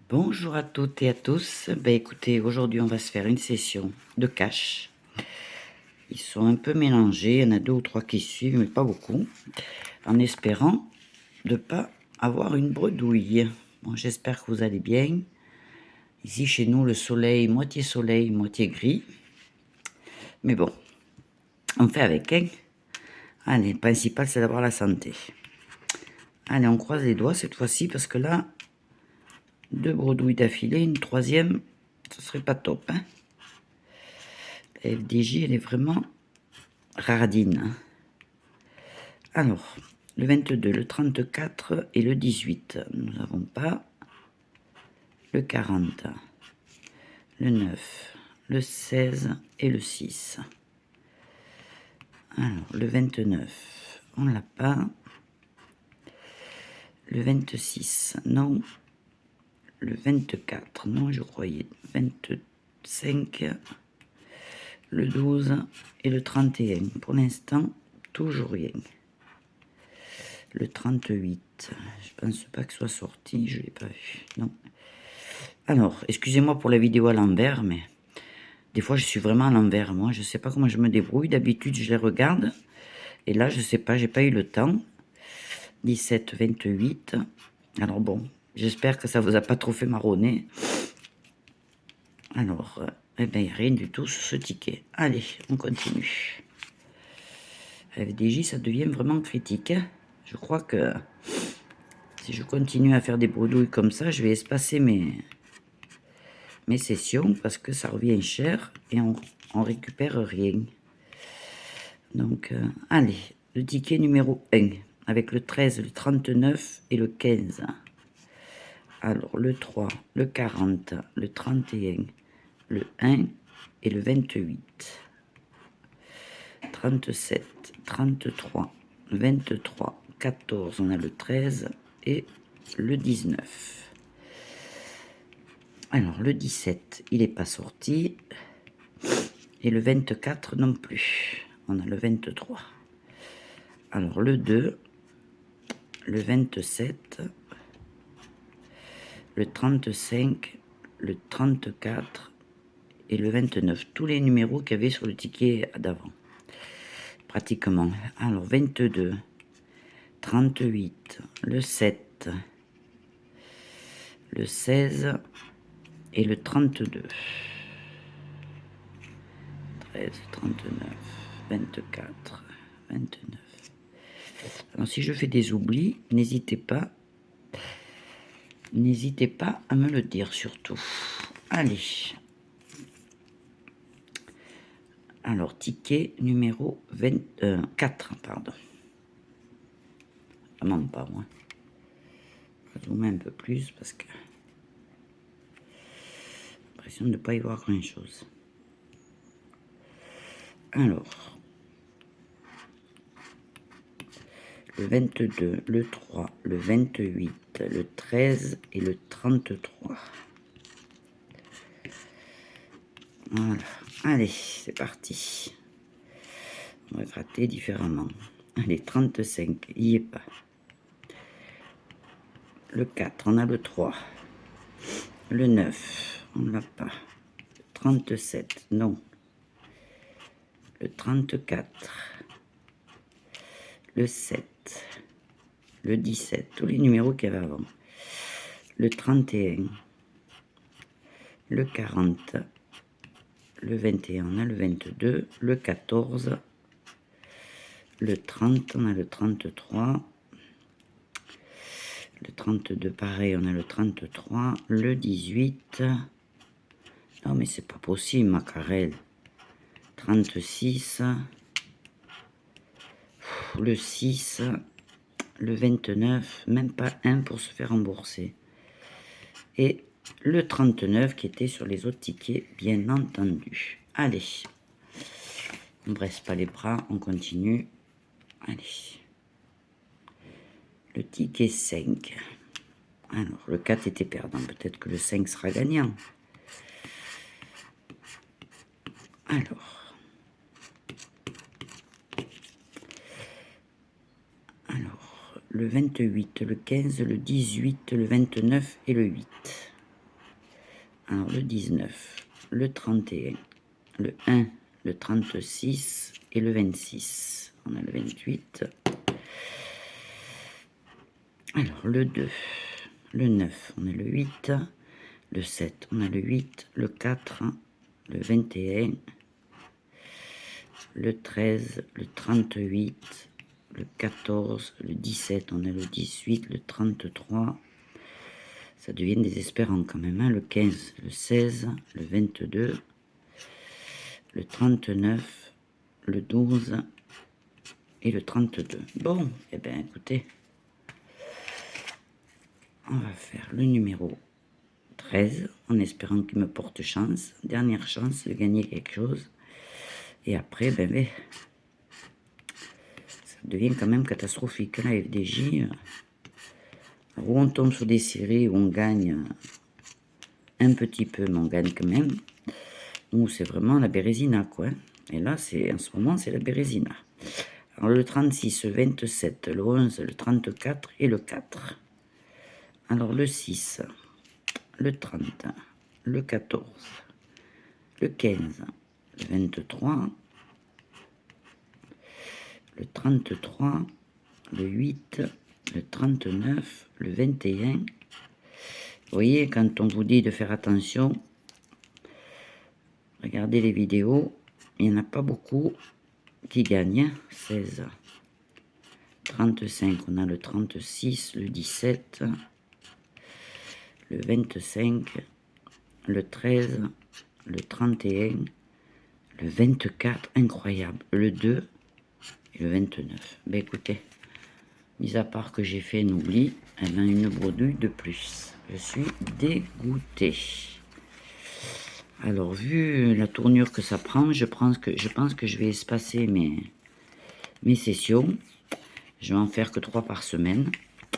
Bonjour à toutes et à tous. Écoutez, aujourd'hui on va se faire une session de cache. Ils sont un peu mélangés, il y en a 2 ou 3 qui suivent, mais pas beaucoup. En espérant de ne pas avoir une bredouille. Bon, j'espère que vous allez bien. Ici chez nous, le soleil, moitié gris. Mais bon, on fait avec, hein. Allez, le principal c'est d'avoir la santé. Allez, on croise les doigts cette fois-ci parce que là, 2 bredouilles d'affilée, une troisième, ce serait pas top, hein. La FDJ, elle est vraiment radine, hein. Alors, le 22, le 34 et le 18. Nous n'avons pas le 40, le 9, le 16 et le 6. Alors, le 29, on l'a pas. Le 26, non. Le 24, non, je croyais. 25, le 12 et le 31. Pour l'instant, toujours rien. Le 38, je pense pas que soit sorti, je l'ai pas vu, non. Alors, excusez-moi pour la vidéo à l'envers, mais des fois je suis vraiment à l'envers, moi. Je sais pas comment je me débrouille. D'habitude, je les regarde. Et là, je sais pas, j'ai pas eu le temps. 17, 28. Alors bon, j'espère que ça vous a pas trop fait marronner. Alors, eh ben, rien du tout sur ce ticket. Allez, on continue. FDJ, ça devient vraiment critique, hein. Je crois que si je continue à faire des bredouilles comme ça, je vais espacer mes sessions parce que ça revient cher et on récupère rien. Donc, allez, le ticket numéro 1 avec le 13, le 39 et le 15. Alors, le 3, le 40, le 31, le 1 et le 28. 37, 33, 23, 14, on a le 13 et le 19. Alors, le 17, il n'est pas sorti. Et le 24 non plus. On a le 23. Alors, le 2, le 27, le 35, le 34 et le 29. Tous les numéros qu'il y avait sur le ticket d'avant. Pratiquement. Alors, 22, 38, le 7, le 16 et le 32. 13, 39, 24, 29. Alors, si je fais des oublis, n'hésitez pas à me le dire surtout. Allez. Alors, ticket numéro 24, pardon. Vraiment pas moi. Je vais zoomer un peu plus parce que j'ai l'impression de ne pas y voir grand chose. Alors, le 22, le 3, le 28, le 13 et le 33. Voilà. Allez, c'est parti. On va gratter différemment. Allez, 35, il n'y est pas. Le 4, on a le 3. Le 9, on ne l'a pas. 37, non. Le 34. Le 7. Le 17. Tous les numéros qu'il y avait avant. Le 31. Le 40. Le 21, on a le 22. Le 14. Le 30, on a le 33. Le 32, pareil, on a le 33. Le 18. Non, mais c'est pas possible, Macarel. 36. Le 6. Le 29. Même pas un pour se faire rembourser. Et le 39 qui était sur les autres tickets, bien entendu. Allez. On ne bresse pas les bras, on continue. Allez. Le ticket 5. Alors, le 4 était perdant. Peut-être que le 5 sera gagnant. Alors, le 28, le 15, le 18, le 29 et le 8. Alors, le 19, le 31, le 1, le 36 et le 26. On a le 28. Alors, le 2, le 9, on a le 8, le 7, on a le 8, le 4, le 21, le 13, le 38, le 14, le 17, on a le 18, le 33. Ça devient désespérant quand même, hein. Le 15, le 16, le 22, le 39, le 12 et le 32. Bon, eh bien écoutez, on va faire le numéro 13 en espérant qu'il me porte chance. Dernière chance de gagner quelque chose. Et après, ça devient quand même catastrophique, hein, la FDJ. Où on tombe sur des séries où on gagne un petit peu, mais on gagne quand même. Où c'est vraiment la Bérésina, quoi. Et là, en ce moment, c'est la Bérésina. Alors, le 36, le 27, le 11, le 34 et le 4. Alors, le 6, le 30, le 14, le 15, le 23, le 33, le 8, le 39, le 21. Vous voyez, quand on vous dit de faire attention, regardez les vidéos, il n'y en a pas beaucoup qui gagnent. 16, 35, on a le 36, le 17, le 25, le 13, le 31, le 24, incroyable, le 2 et le 29. Ben écoutez, mis à part que j'ai fait un oubli, elle a une bredouille de plus. Je suis dégoûtée. Alors, vu la tournure que ça prend, je pense que je vais espacer mes sessions. Je vais en faire que 3 par semaine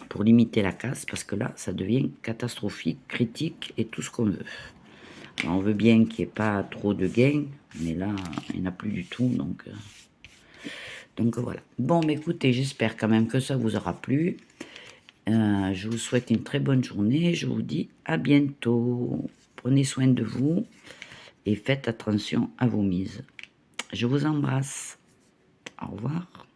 pour limiter la casse, parce que là, ça devient catastrophique, critique et tout ce qu'on veut. Alors, on veut bien qu'il n'y ait pas trop de gains, mais là, il n'y en a plus du tout, donc voilà. Bon, mais écoutez, j'espère quand même que ça vous aura plu. Je vous souhaite une très bonne journée. Je vous dis à bientôt. Prenez soin de vous et faites attention à vos mises. Je vous embrasse. Au revoir.